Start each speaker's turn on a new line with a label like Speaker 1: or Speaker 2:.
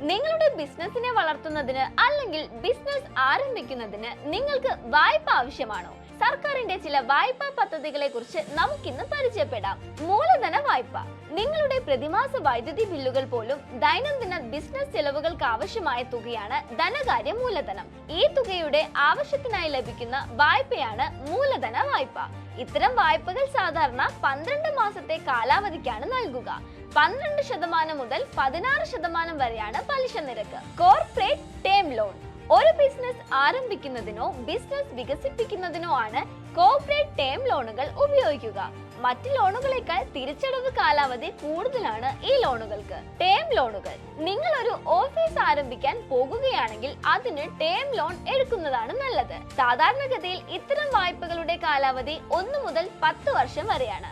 Speaker 1: നിങ്ങളുടെ ബിസിനസിനെ വളർത്തുന്നതിന് അല്ലെങ്കിൽ ബിസിനസ് ആരംഭിക്കുന്നതിന് നിങ്ങൾക്ക് വായ്പ ആവശ്യമാണോ? സർക്കാരിന്റെ ചില വായ്പാ പദ്ധതികളെ കുറിച്ച് നമുക്കിന്ന് പരിചയപ്പെടാം. മൂലധന വായ്പ. നിങ്ങളുടെ പ്രതിമാസ വൈദ്യുതി ബില്ലുകൾ പോലും ദൈനംദിന ബിസിനസ് ചെലവുകൾക്ക് ആവശ്യമായ തുകയാണ് ധനകാര്യ മൂലധനം. ഈ തുകയുടെ ആവശ്യത്തിനായി ലഭിക്കുന്ന വായ്പയാണ് മൂലധന വായ്പ. ഇത്തരം വായ്പകൾ സാധാരണ 12 മാസത്തെ കാലാവധിക്കാണ് നൽകുക. 12% മുതൽ 16% വരെയാണ് പലിശ നിരക്ക്. Corporate term loan. ഒരു ബിസിനസ് ആരംഭിക്കുന്നതിനോ ബിസിനസ് വികസിപ്പിക്കുന്നതിനോ ആണ് കോർപ്പറേറ്റ് ടേം ലോണുകൾ ഉപയോഗിക്കുക. മറ്റ് ലോണുകളേക്കാൾ തിരിച്ചടവ് കാലാവധി കൂടുതലാണ് ഈ ലോണുകൾക്ക്. ടേം ലോണുകൾ. നിങ്ങൾ ഒരു ഓഫീസ് ആരംഭിക്കാൻ പോകുകയാണെങ്കിൽ അതിന് ടേം ലോൺ എടുക്കുന്നതാണ് നല്ലത്. സാധാരണഗതിയിൽ ഇത്തരം വായ്പകളുടെ കാലാവധി 1 മുതൽ 10 വർഷം വരെയാണ്.